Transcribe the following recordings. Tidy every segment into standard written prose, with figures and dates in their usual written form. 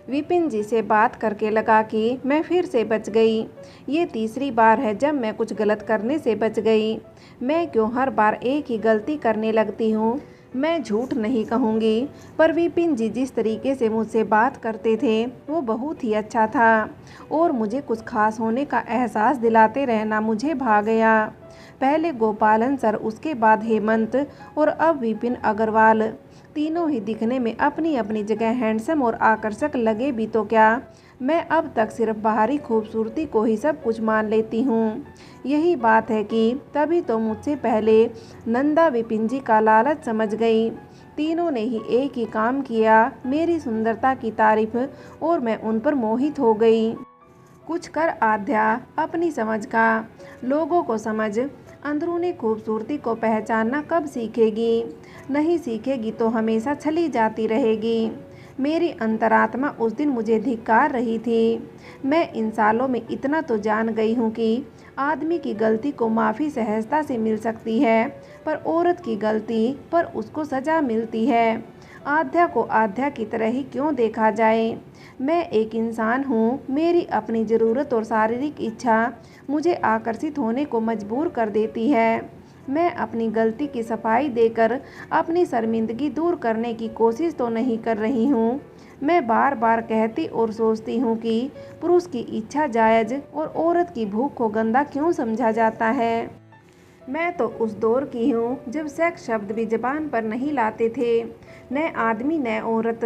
विपिन जी से बात करके लगा कि मैं फिर से बच गई। ये तीसरी बार है जब मैं कुछ गलत करने से बच गई। मैं क्यों हर बार एक ही गलती करने लगती हूँ। मैं झूठ नहीं कहूँगी, पर विपिन जी जिस तरीके से मुझसे बात करते थे वो बहुत ही अच्छा था और मुझे कुछ खास होने का एहसास दिलाते रहना मुझे भा गया। पहले गोपालन सर, उसके बाद हेमंत और अब विपिन अग्रवाल। तीनों ही दिखने में अपनी अपनी जगह हैंडसम और आकर्षक लगे भी तो क्या, मैं अब तक सिर्फ बाहरी खूबसूरती को ही सब कुछ मान लेती हूँ। यही बात है कि तभी तो मुझसे पहले नंदा विपिन जी का लालच समझ गई। तीनों ने ही एक ही काम किया, मेरी सुंदरता की तारीफ, और मैं उन पर मोहित हो गई। कुछ कर आध्या अपनी समझ का। लोगों को समझ, अंदरूनी खूबसूरती को पहचानना कब सीखेगी। नहीं सीखेगी तो हमेशा छली जाती रहेगी। मेरी अंतरात्मा उस दिन मुझे धिक्कार रही थी। मैं इन सालों में इतना तो जान गई हूँ कि आदमी की गलती को माफ़ी सहजता से मिल सकती है, पर औरत की गलती पर उसको सज़ा मिलती है। आध्या को आध्या की तरह ही क्यों देखा जाए। मैं एक इंसान हूँ, मेरी अपनी ज़रूरत और शारीरिक इच्छा मुझे आकर्षित होने को मजबूर कर देती है। मैं अपनी गलती की सफाई देकर अपनी शर्मिंदगी दूर करने की कोशिश तो नहीं कर रही हूँ। मैं बार बार कहती और सोचती हूँ कि पुरुष की इच्छा जायज़ और औरत की भूख को गंदा क्यों समझा जाता है। मैं तो उस दौर की हूँ जब सेक्स शब्द भी जबान पर नहीं लाते थे। न आदमी न औरत,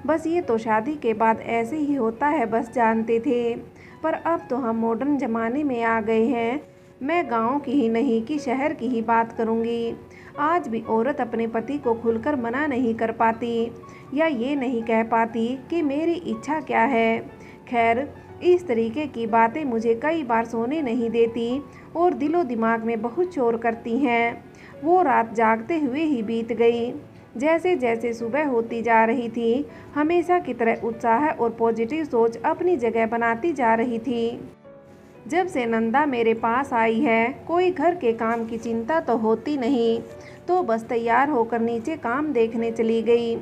बस ये तो शादी के बाद ऐसे ही होता है बस जानते थे। पर अब तो हम मॉडर्न ज़माने में आ गए हैं। मैं गांव की ही नहीं कि शहर की ही बात करूँगी। आज भी औरत अपने पति को खुलकर मना नहीं कर पाती, या ये नहीं कह पाती कि मेरी इच्छा क्या है। खैर, इस तरीके की बातें मुझे कई बार सोने नहीं देती और दिलो दिमाग में बहुत शोर करती हैं। वो रात जागते हुए ही बीत गई। जैसे जैसे सुबह होती जा रही थी, हमेशा की तरह उत्साह और पॉजिटिव सोच अपनी जगह बनाती जा रही थी। जब से नंदा मेरे पास आई है, कोई घर के काम की चिंता तो होती नहीं, तो बस तैयार होकर नीचे काम देखने चली गई।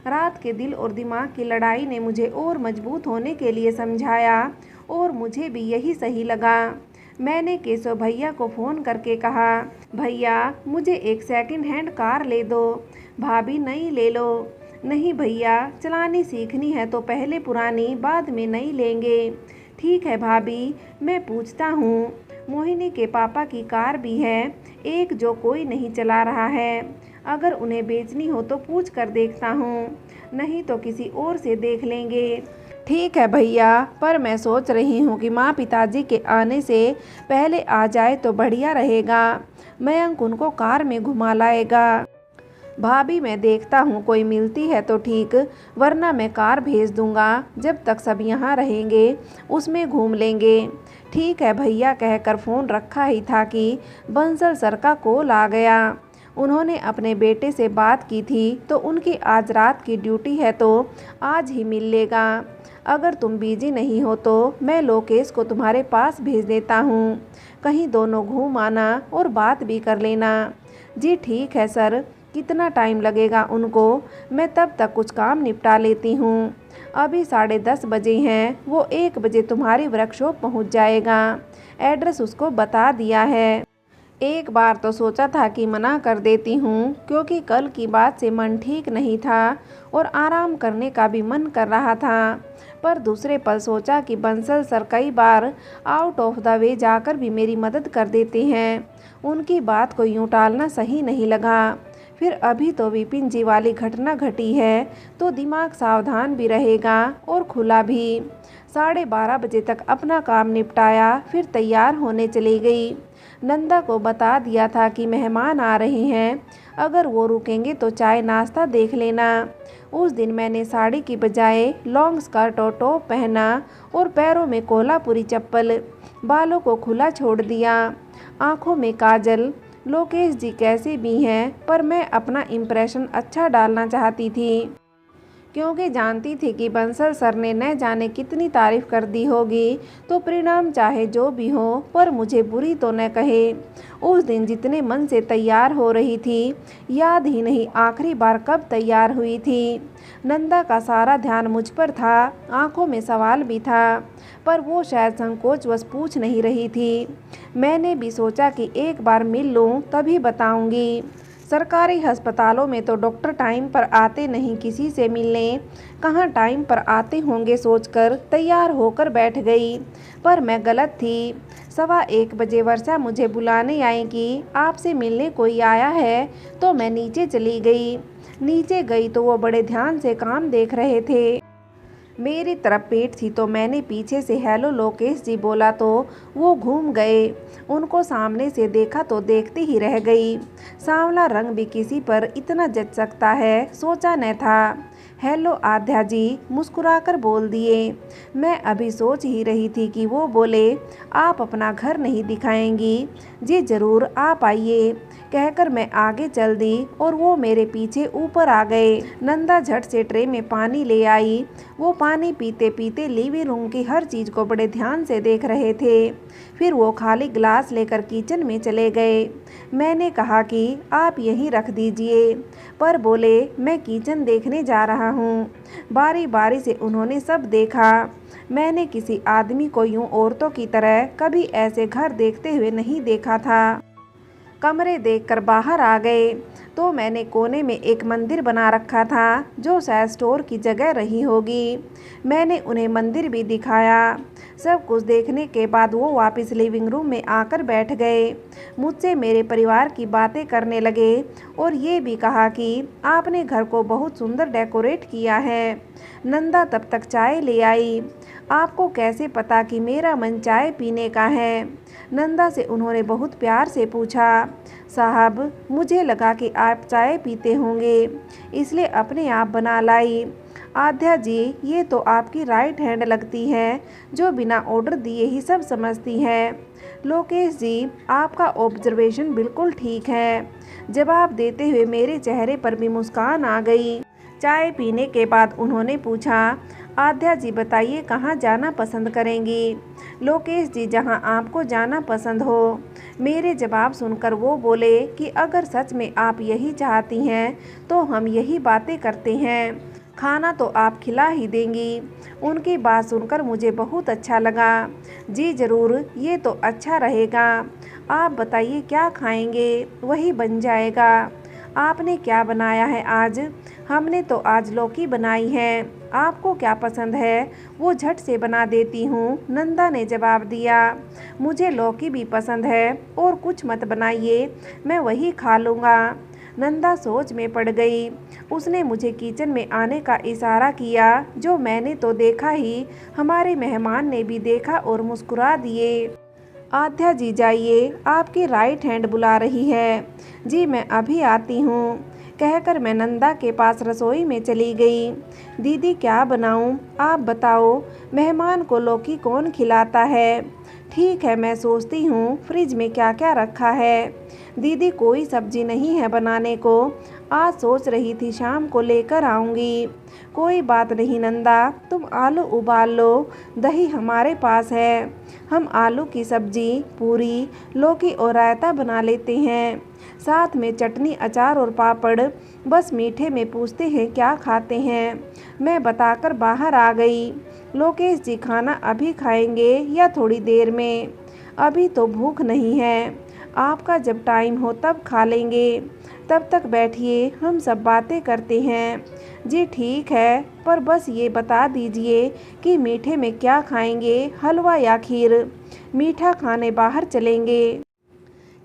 रात के दिल और दिमाग की लड़ाई ने मुझे और मजबूत होने के लिए समझाया, और मुझे भी यही सही लगा। मैंने केशव भैया को फ़ोन करके कहा, भैया मुझे एक सेकंड हैंड कार ले दो। भाभी नई ले लो। नहीं भैया, चलानी सीखनी है तो पहले पुरानी बाद में नई लेंगे। ठीक है भाभी, मैं पूछता हूँ। मोहिनी के पापा की कार भी है, एक जो कोई नहीं चला रहा है। अगर उन्हें बेचनी हो तो पूछ कर देखता हूँ, नहीं तो किसी और से देख लेंगे। ठीक है भैया, पर मैं सोच रही हूँ कि माँ पिताजी के आने से पहले आ जाए तो बढ़िया रहेगा। मयंक उनको कार में घुमा लाएगा। भाभी मैं देखता हूँ कोई मिलती है तो ठीक, वरना मैं कार भेज दूँगा। जब तक सब यहाँ रहेंगे उसमें घूम लेंगे। ठीक है भैया कहकर फ़ोन रखा ही था कि बंसल सर का कॉल आ गया। उन्होंने अपने बेटे से बात की थी तो उनकी आज रात की ड्यूटी है तो आज ही मिल लेगा। अगर तुम बिजी नहीं हो तो मैं लोकेश को तुम्हारे पास भेज देता हूँ, कहीं दोनों घूम आना और बात भी कर लेना। जी ठीक है सर, कितना टाइम लगेगा उनको? मैं तब तक कुछ काम निपटा लेती हूँ। अभी 10:30 बजे हैं, वो 1 बजे तुम्हारी वर्कशॉप पहुँच जाएगा। एड्रेस उसको बता दिया है। एक बार तो सोचा था कि मना कर देती हूँ, क्योंकि कल की बात से मन ठीक नहीं था और आराम करने का भी मन कर रहा था। पर दूसरे पल सोचा कि बंसल सर कई बार आउट ऑफ द वे जाकर भी मेरी मदद कर देते हैं, उनकी बात को यूँ टालना सही नहीं लगा। फिर अभी तो विपिन जी वाली घटना घटी है तो दिमाग सावधान भी रहेगा और खुला भी। 12:30 बजे तक अपना काम निपटाया, फिर तैयार होने चली गई। नंदा को बता दिया था कि मेहमान आ रहे हैं, अगर वो रुकेंगे तो चाय नाश्ता देख लेना। उस दिन मैंने साड़ी की बजाय लॉन्ग स्कर्ट और टॉप पहना और पैरों में कोल्हापुरी चप्पल, बालों को खुला छोड़ दिया, आँखों में काजल। लोकेश जी कैसे भी हैं, पर मैं अपना इम्प्रेशन अच्छा डालना चाहती थी। क्योंकि जानती थी कि बंसल सर ने न जाने कितनी तारीफ कर दी होगी, तो परिणाम चाहे जो भी हो पर मुझे बुरी तो न कहे। उस दिन जितने मन से तैयार हो रही थी, याद ही नहीं आखिरी बार कब तैयार हुई थी। नंदा का सारा ध्यान मुझ पर था, आंखों में सवाल भी था, पर वो शायद संकोचवश पूछ नहीं रही थी। मैंने भी सोचा कि एक बार मिल लूं तभी बताऊंगी। सरकारी अस्पतालों में तो डॉक्टर टाइम पर आते नहीं किसी से मिलने, कहाँ टाइम पर आते होंगे सोचकर तैयार होकर बैठ गई। पर मैं गलत थी। 1:15 बजे वर्षा मुझे बुलाने आई कि आपसे मिलने कोई आया है, तो मैं नीचे चली गई। नीचे गई तो वो बड़े ध्यान से काम देख रहे थे। मेरी तरफ पीठ थी तो मैंने पीछे से हेलो लोकेश जी बोला तो वो घूम गए। उनको सामने से देखा तो देखते ही रह गई। सांवला रंग भी किसी पर इतना जच सकता है, सोचा न था। हेलो आध्या जी, मुस्कुराकर बोल दिए। मैं अभी सोच ही रही थी कि वो बोले, आप अपना घर नहीं दिखाएंगी? जी ज़रूर, आप आइए, कहकर मैं आगे चल दी और वो मेरे पीछे ऊपर आ गए। नंदा झट से ट्रे में पानी ले आई। वो पानी पीते पीते लिविंग रूम की हर चीज़ को बड़े ध्यान से देख रहे थे। फिर वो खाली ग्लास लेकर किचन में चले गए। मैंने कहा कि आप यहीं रख दीजिए, पर बोले मैं किचन देखने जा रहा हूँ। बारी बारी से उन्होंने सब देखा। मैंने किसी आदमी को यूं औरतों की तरह कभी ऐसे घर देखते हुए नहीं देखा था। कमरे देखकर बाहर आ गए तो मैंने कोने में एक मंदिर बना रखा था जो शायद स्टोर की जगह रही होगी। मैंने उन्हें मंदिर भी दिखाया। सब कुछ देखने के बाद वो वापस लिविंग रूम में आकर बैठ गए। मुझसे मेरे परिवार की बातें करने लगे और ये भी कहा कि आपने घर को बहुत सुंदर डेकोरेट किया है। नंदा तब तक चाय ले आई। आपको कैसे पता कि मेरा मन चाय पीने का है? नंदा से उन्होंने बहुत प्यार से पूछा। साहब, मुझे लगा कि आप चाय पीते होंगे, इसलिए अपने आप बना लाई। आध्या जी, ये तो आपकी राइट हैंड लगती है, जो बिना ऑर्डर दिए ही सब समझती है। लोकेश जी, आपका ऑब्जर्वेशन बिल्कुल ठीक है। जवाब देते हुए मेरे चेहरे पर भी मुस्कान आ गई। चाय पीने के बाद उन्होंने पूछा, आध्या जी बताइए कहाँ जाना पसंद करेंगी? लोकेश जी, जहाँ आपको जाना पसंद हो। मेरे जवाब सुनकर वो बोले कि अगर सच में आप यही चाहती हैं तो हम यही बातें करते हैं, खाना तो आप खिला ही देंगी। उनकी बात सुनकर मुझे बहुत अच्छा लगा। जी ज़रूर, ये तो अच्छा रहेगा। आप बताइए क्या खाएंगे, वही बन जाएगा। आपने क्या बनाया है आज? हमने तो आज लौकी बनाई है। आपको क्या पसंद है, वो झट से बना देती हूँ, नंदा ने जवाब दिया। मुझे लौकी भी पसंद है, और कुछ मत बनाइए, मैं वही खा लूँगा। नंदा सोच में पड़ गई। उसने मुझे किचन में आने का इशारा किया, जो मैंने तो देखा ही, हमारे मेहमान ने भी देखा और मुस्कुरा दिए। आध्या जी जाइए, आपकी राइट हैंड बुला रही है। जी मैं अभी आती हूँ, कहकर मैं नंदा के पास रसोई में चली गई। दीदी क्या बनाऊँ, आप बताओ, मेहमान को लौकी कौन खिलाता है? ठीक है, मैं सोचती हूँ फ्रिज में क्या क्या रखा है। दीदी कोई सब्जी नहीं है बनाने को, आज सोच रही थी शाम को लेकर आऊँगी। कोई बात नहीं नंदा, तुम आलू उबाल लो, दही हमारे पास है। हम आलू की सब्जी, पूरी, लौकी और रायता बना लेते हैं, साथ में चटनी, अचार और पापड़। बस मीठे में पूछते हैं क्या खाते हैं। मैं बताकर बाहर आ गई। लोकेश जी खाना अभी खाएंगे या थोड़ी देर में? अभी तो भूख नहीं है, आपका जब टाइम हो तब खा लेंगे। तब तक बैठिए, हम सब बातें करते हैं। जी ठीक है, पर बस ये बता दीजिए कि मीठे में क्या खाएंगे, हलवा या खीर? मीठा खाने बाहर चलेंगे,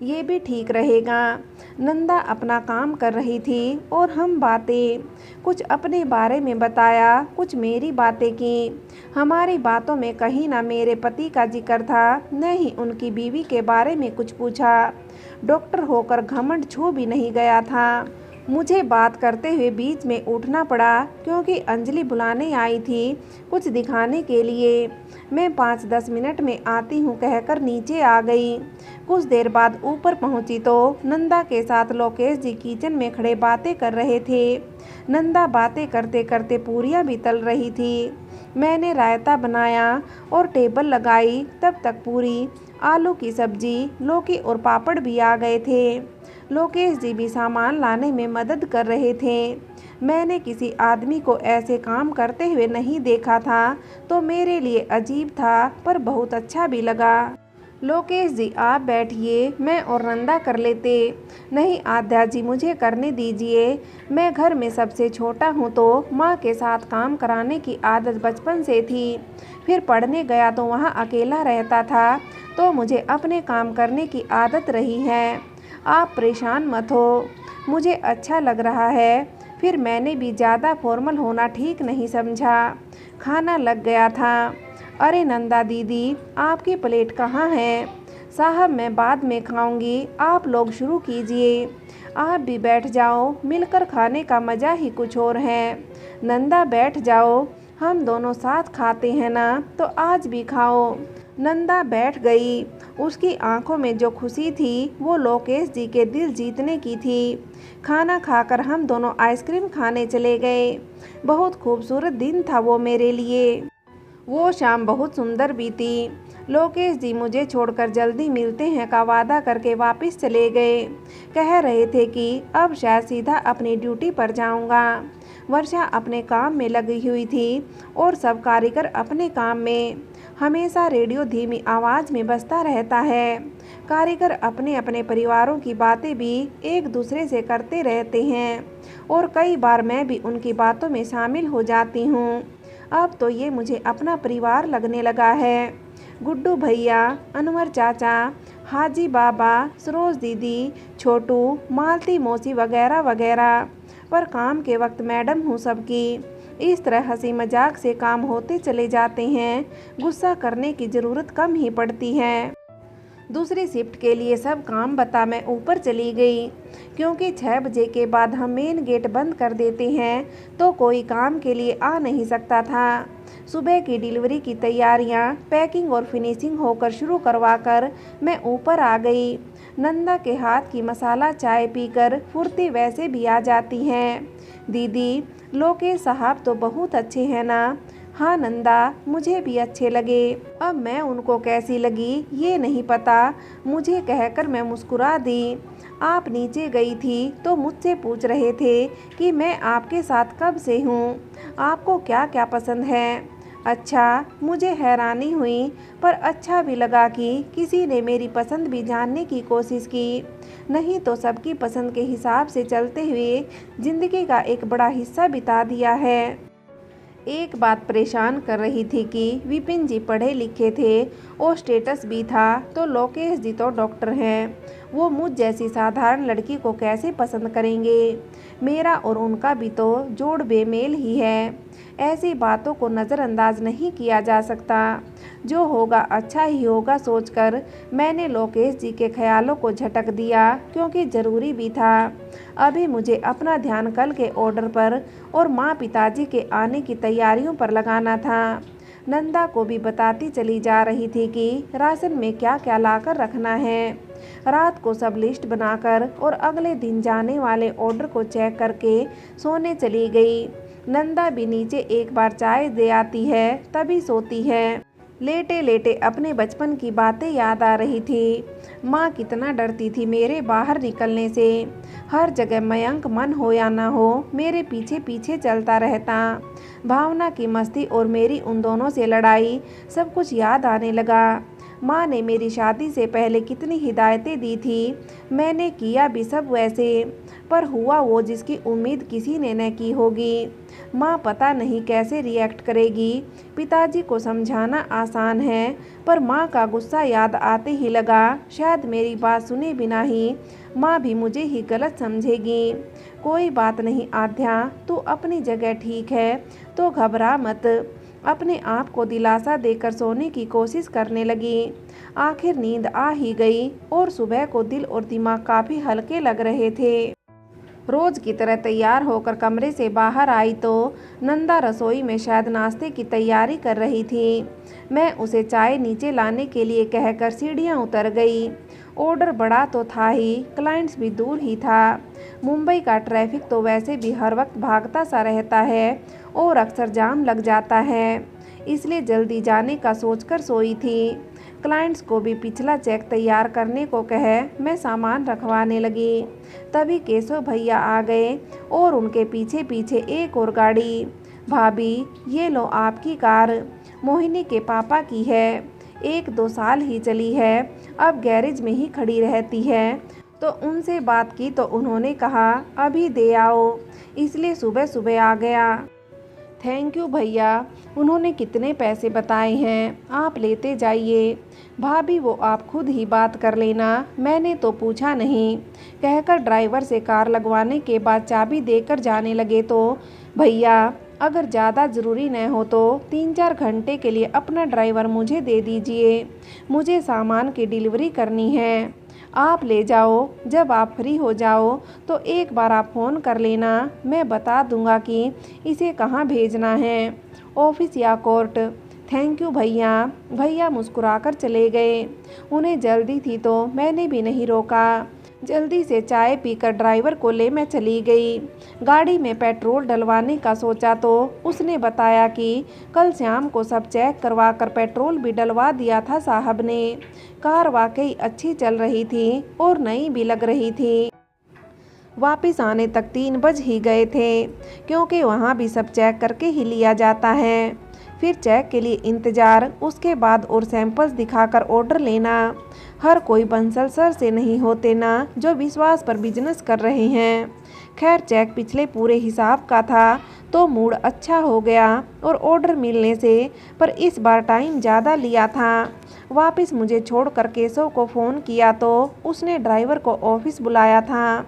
ये भी ठीक रहेगा। नंदा अपना काम कर रही थी और हम बातें, कुछ अपने बारे में बताया, कुछ मेरी बातें की। हमारी बातों में कहीं ना मेरे पति का जिक्र था, न ही उनकी बीवी के बारे में कुछ पूछा। डॉक्टर होकर घमंड छू भी नहीं गया था। मुझे बात करते हुए बीच में उठना पड़ा क्योंकि अंजलि बुलाने आई थी कुछ दिखाने के लिए। मैं 5-10 मिनट में आती हूँ कहकर नीचे आ गई। कुछ देर बाद ऊपर पहुँची तो नंदा के साथ लोकेश जी किचन में खड़े बातें कर रहे थे। नंदा बातें करते करते पूरियाँ भी तल रही थी। मैंने रायता बनाया और टेबल लगाई, तब तक पूरी, आलू की सब्जी, लौकी और पापड़ भी आ गए थे। लोकेश जी भी सामान लाने में मदद कर रहे थे। मैंने किसी आदमी को ऐसे काम करते हुए नहीं देखा था तो मेरे लिए अजीब था पर बहुत अच्छा भी लगा। लोकेश जी आप बैठिए, मैं और नंदा कर लेते। नहीं आद्या जी मुझे करने दीजिए, मैं घर में सबसे छोटा हूँ तो माँ के साथ काम कराने की आदत बचपन से थी। फिर पढ़ने गया तो वहाँ अकेला रहता था तो मुझे अपने काम करने की आदत रही है। आप परेशान मत हो, मुझे अच्छा लग रहा है। फिर मैंने भी ज़्यादा फॉर्मल होना ठीक नहीं समझा। खाना लग गया था। अरे नंदा दीदी आपकी प्लेट कहाँ है? साहब मैं बाद में खाऊंगी, आप लोग शुरू कीजिए। आप भी बैठ जाओ, मिलकर खाने का मज़ा ही कुछ और है। नंदा बैठ जाओ, हम दोनों साथ खाते हैं ना, तो आज भी खाओ। नंदा बैठ गई। उसकी आंखों में जो खुशी थी वो लोकेश जी के दिल जीतने की थी। खाना खाकर हम दोनों आइसक्रीम खाने चले गए। बहुत खूबसूरत दिन था वो मेरे लिए। वो शाम बहुत सुंदर बीती। लोकेश जी मुझे छोड़कर जल्दी मिलते हैं का वादा करके वापस चले गए। कह रहे थे कि अब शायद सीधा अपनी ड्यूटी पर जाऊंगा। वर्षा अपने काम में लगी हुई थी और सब कारीगर अपने काम में। हमेशा रेडियो धीमी आवाज़ में बजता रहता है। कारीगर अपने अपने परिवारों की बातें भी एक दूसरे से करते रहते हैं और कई बार मैं भी उनकी बातों में शामिल हो जाती हूँ। अब तो ये मुझे अपना परिवार लगने लगा है। गुड्डू भैया, अनवर चाचा, हाजी बाबा, सरोज दीदी, छोटू, मालती मौसी वगैरह वगैरह। पर काम के वक्त मैडम हूँ सबकी। इस तरह हंसी मजाक से काम होते चले जाते हैं। गुस्सा करने की ज़रूरत कम ही पड़ती है। दूसरी शिफ्ट के लिए सब काम बता मैं ऊपर चली गई क्योंकि 6 बजे के बाद हम मेन गेट बंद कर देते हैं तो कोई काम के लिए आ नहीं सकता था। सुबह की डिलीवरी की तैयारियां, पैकिंग और फिनिशिंग होकर शुरू करवाकर मैं ऊपर आ गई। नंदा के हाथ की मसाला चाय पीकर फुर्ती वैसे भी आ जाती है। दीदी लोकेश साहब तो बहुत अच्छे हैं ना? हाँ नंदा, मुझे भी अच्छे लगे। अब मैं उनको कैसी लगी ये नहीं पता, मुझे कहकर मैं मुस्कुरा दी। आप नीचे गई थी तो मुझसे पूछ रहे थे कि मैं आपके साथ कब से हूँ, आपको क्या क्या पसंद है। अच्छा, मुझे हैरानी हुई पर अच्छा भी लगा कि किसी ने मेरी पसंद भी जानने की कोशिश की। नहीं तो सबकी पसंद के हिसाब से चलते हुए ज़िंदगी का एक बड़ा हिस्सा बिता दिया है। एक बात परेशान कर रही थी कि विपिन जी पढ़े लिखे थे और स्टेटस भी था तो लोकेश जी तो डॉक्टर हैं। वो मुझ जैसी साधारण लड़की को कैसे पसंद करेंगे? मेरा और उनका भी तो जोड़ बेमेल ही है। ऐसी बातों को नज़रअंदाज नहीं किया जा सकता। जो होगा अच्छा ही होगा सोचकर मैंने लोकेश जी के ख्यालों को झटक दिया क्योंकि ज़रूरी भी था। अभी मुझे अपना ध्यान कल के ऑर्डर पर और माँ पिताजी के आने की तैयारियों पर लगाना था। नंदा को भी बताती चली जा रही थी कि राशन में क्या क्या लाकर रखना है। रात को सब लिस्ट बनाकर और अगले दिन जाने वाले ऑर्डर को चेक करके सोने चली गई। नंदा भी नीचे एक बार चाय दे आती है तभी सोती है। लेटे लेटे अपने बचपन की बातें याद आ रही थी। माँ कितना डरती थी मेरे बाहर निकलने से। हर जगह मयंक मन हो या ना हो मेरे पीछे पीछे चलता रहता। भावना की मस्ती और मेरी उन दोनों से लड़ाई सब कुछ याद आने लगा। माँ ने मेरी शादी से पहले कितनी हिदायतें दी थी, मैंने किया भी सब वैसे, पर हुआ वो जिसकी उम्मीद किसी ने न की होगी। माँ पता नहीं कैसे रिएक्ट करेगी। पिताजी को समझाना आसान है पर माँ का गुस्सा याद आते ही लगा शायद मेरी बात सुने बिना ही माँ भी मुझे ही गलत समझेगी। कोई बात नहीं आध्या, तू अपनी जगह ठीक है तो घबरा मत। अपने आप को दिलासा देकर सोने की कोशिश करने लगी। आखिर नींद आ ही गई और सुबह को दिल और दिमाग काफ़ी हल्के लग रहे थे। रोज की तरह तैयार होकर कमरे से बाहर आई तो नंदा रसोई में शायद नाश्ते की तैयारी कर रही थी। मैं उसे चाय नीचे लाने के लिए कहकर सीढ़ियां उतर गई। ऑर्डर बड़ा तो था ही, क्लाइंट्स भी दूर ही था। मुंबई का ट्रैफिक तो वैसे भी हर वक्त भागता सा रहता है और अक्सर जाम लग जाता है, इसलिए जल्दी जाने का सोचकर सोई थी। क्लाइंट्स को भी पिछला चेक तैयार करने को कहे मैं सामान रखवाने लगी। तभी केशव भैया आ गए और उनके पीछे पीछे एक और गाड़ी। भाभी, ये लो आपकी कार, मोहिनी के पापा की है, 1-2 साल ही चली है, अब गैरेज में ही खड़ी रहती है। तो उनसे बात की तो उन्होंने कहा अभी दे आओ, इसलिए सुबह सुबह आ गया। थैंक यू भैया, उन्होंने कितने पैसे बताए हैं, आप लेते जाइए। भाभी वो आप खुद ही बात कर लेना, मैंने तो पूछा नहीं, कहकर ड्राइवर से कार लगवाने के बाद चाबी देकर जाने लगे। तो भैया, अगर ज़्यादा ज़रूरी न हो तो 3-4 घंटे के लिए अपना ड्राइवर मुझे दे दीजिए, मुझे सामान की डिलीवरी करनी है। आप ले जाओ, जब आप फ्री हो जाओ तो एक बार आप फ़ोन कर लेना, मैं बता दूंगा कि इसे कहाँ भेजना है, ऑफिस या कोर्ट। थैंक यू भैया। भैया मुस्कुराकर चले गए। उन्हें जल्दी थी तो मैंने भी नहीं रोका। जल्दी से चाय पीकर ड्राइवर को ले मैं चली गई। गाड़ी में पेट्रोल डलवाने का सोचा तो उसने बताया कि कल शाम को सब चेक करवा कर पेट्रोल भी डलवा दिया था साहब ने। कार वाकई अच्छी चल रही थी और नई भी लग रही थी। वापस आने तक 3 बज ही गए थे, क्योंकि वहाँ भी सब चेक करके ही लिया जाता है। फिर चेक के लिए इंतज़ार, उसके बाद और सैंपल्स दिखाकर ऑर्डर लेना। हर कोई बंसल सर से नहीं होते ना, जो विश्वास पर बिजनेस कर रहे हैं। खैर चेक पिछले पूरे हिसाब का था तो मूड अच्छा हो गया और ऑर्डर मिलने से, पर इस बार टाइम ज़्यादा लिया था। वापस मुझे छोड़कर केशव को फ़ोन किया तो उसने ड्राइवर को ऑफिस बुलाया था।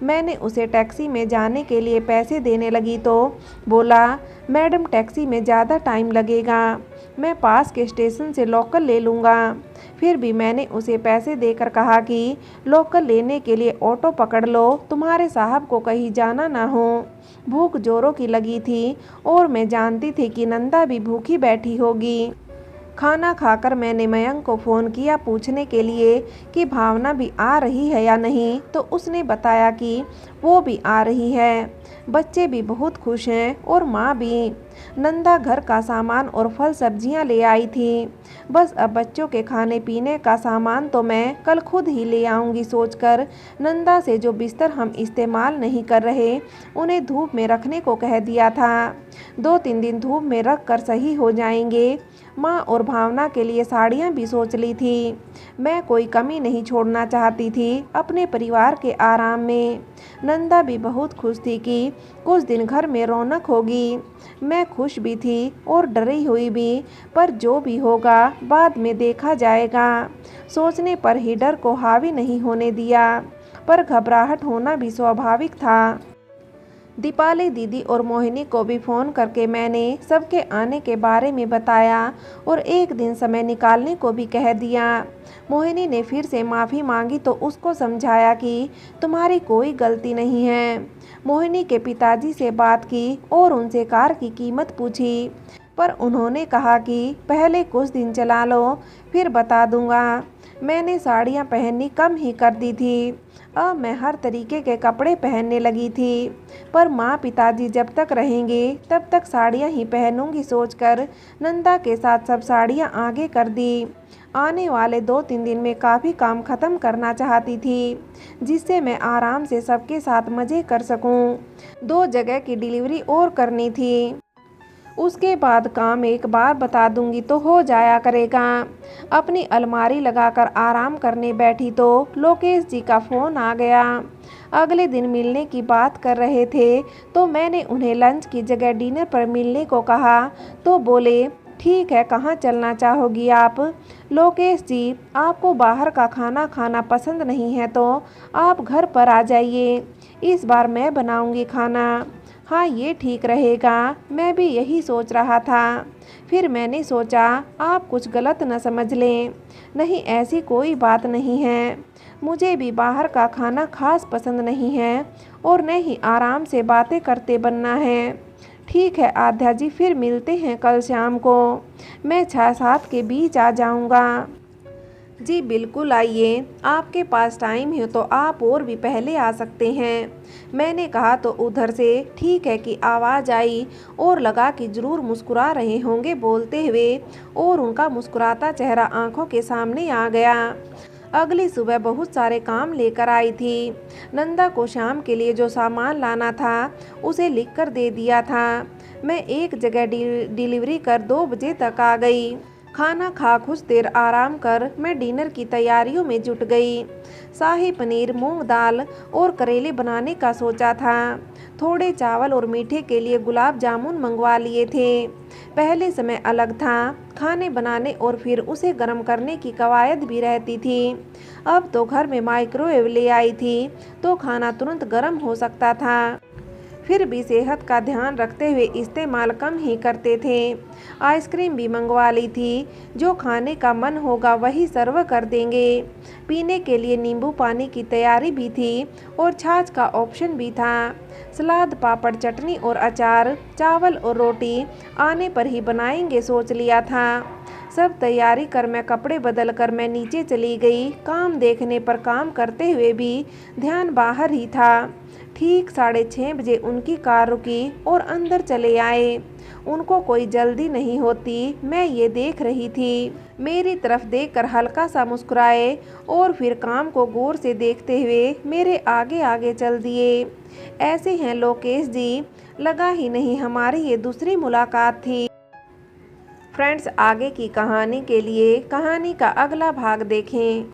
मैंने उसे टैक्सी में जाने के लिए पैसे देने लगी तो बोला मैडम टैक्सी में ज़्यादा टाइम लगेगा, मैं पास के स्टेशन से लोकल ले लूँगा। फिर भी मैंने उसे पैसे देकर कहा कि लोकल लेने के लिए ऑटो पकड़ लो, तुम्हारे साहब को कहीं जाना ना हो। भूख जोरों की लगी थी और मैं जानती थी कि नंदा भी भूखी बैठी होगी। खाना खाकर मैंने मयंक को फ़ोन किया पूछने के लिए कि भावना भी आ रही है या नहीं, तो उसने बताया कि वो भी आ रही है। बच्चे भी बहुत खुश हैं और माँ भी। नंदा घर का सामान और फल सब्जियां ले आई थी। बस अब बच्चों के खाने पीने का सामान तो मैं कल खुद ही ले आऊँगी सोचकर नंदा से जो बिस्तर हम इस्तेमाल नहीं कर रहे उन्हें धूप में रखने को कह दिया था। 2-3 दिन धूप में रख कर सही हो जाएंगे। माँ और भावना के लिए साड़ियाँ भी सोच ली थी। मैं कोई कमी नहीं छोड़ना चाहती थी अपने परिवार के आराम में। नंदा भी बहुत खुश थी कि कुछ दिन घर में रौनक होगी। मैं खुश भी थी और डरी हुई भी, पर जो भी होगा बाद में देखा जाएगा। सोचने पर ही डर को हावी नहीं होने दिया, पर घबराहट होना भी स्वाभाविक था। दीपाली दीदी और मोहिनी को भी फ़ोन करके मैंने सबके आने के बारे में बताया और एक दिन समय निकालने को भी कह दिया। मोहिनी ने फिर से माफ़ी मांगी तो उसको समझाया कि तुम्हारी कोई गलती नहीं है। मोहिनी के पिताजी से बात की और उनसे कार की कीमत पूछी, पर उन्होंने कहा कि पहले कुछ दिन चला लो फिर बता दूंगा। मैंने साड़ियाँ पहननी कम ही कर दी थी, अब मैं हर तरीके के कपड़े पहनने लगी थी, पर माँ पिताजी जब तक रहेंगे तब तक साड़ियाँ ही पहनूंगी सोचकर नंदा के साथ सब साड़ियाँ आगे कर दी। आने वाले 2-3 दिन में काफ़ी काम ख़त्म करना चाहती थी, जिससे मैं आराम से सबके साथ मज़े कर सकूं। 2 जगह की डिलीवरी और करनी थी, उसके बाद काम एक बार बता दूंगी तो हो जाया करेगा। अपनी अलमारी लगाकर आराम करने बैठी तो लोकेश जी का फ़ोन आ गया। अगले दिन मिलने की बात कर रहे थे तो मैंने उन्हें लंच की जगह डिनर पर मिलने को कहा तो बोले ठीक है, कहाँ चलना चाहोगी आप? लोकेश जी, आपको बाहर का खाना खाना पसंद नहीं है तो आप घर पर आ जाइए, इस बार मैं बनाऊंगी खाना। हाँ, ये ठीक रहेगा, मैं भी यही सोच रहा था। फिर मैंने सोचा आप कुछ गलत न समझ लें। नहीं, ऐसी कोई बात नहीं है, मुझे भी बाहर का खाना खास पसंद नहीं है और न ही आराम से बातें करते बनना है। ठीक है आध्या जी, फिर मिलते हैं कल शाम को। मैं 6-7 के बीच आ जाऊंगा। जी बिल्कुल आइए, आपके पास टाइम हो तो आप और भी पहले आ सकते हैं। मैंने कहा तो उधर से ठीक है की आवाज़ आई और लगा कि जरूर मुस्कुरा रहे होंगे बोलते हुए, और उनका मुस्कुराता चेहरा आंखों के सामने आ गया। अगली सुबह बहुत सारे काम लेकर आई थी। नंदा को शाम के लिए जो सामान लाना था उसे लिखकर दे दिया था। मैं एक जगह डिलीवरी कर 2 बजे तक आ गई। खाना खा कुछ देर आराम कर मैं डिनर की तैयारियों में जुट गई। शाही पनीर, मूंग दाल और करेले बनाने का सोचा था। थोड़े चावल और मीठे के लिए गुलाब जामुन मंगवा लिए थे। पहले समय अलग था, खाने बनाने और फिर उसे गर्म करने की कवायद भी रहती थी। अब तो घर में माइक्रोवेव ले आई थी तो खाना तुरंत गर्म हो सकता था। फिर भी सेहत का ध्यान रखते हुए इस्तेमाल कम ही करते थे। आइसक्रीम भी मंगवा ली थी, जो खाने का मन होगा वही सर्व कर देंगे। पीने के लिए नींबू पानी की तैयारी भी थी और छाछ का ऑप्शन भी था। सलाद, पापड़, चटनी और अचार, चावल और रोटी आने पर ही बनाएंगे सोच लिया था। सब तैयारी कर मैं कपड़े बदल कर मैं नीचे चली गई। काम देखने पर काम करते हुए भी ध्यान बाहर ही था। ठीक 6:30 बजे उनकी कार रुकी और अंदर चले आए। उनको कोई जल्दी नहीं होती, मैं ये देख रही थी। मेरी तरफ देखकर हल्का सा मुस्कुराए और फिर काम को गौर से देखते हुए मेरे आगे आगे चल दिए। ऐसे हैं लोकेश जी, लगा ही नहीं हमारी ये दूसरी मुलाकात थी। फ्रेंड्स, आगे की कहानी के लिए कहानी का अगला भाग देखें।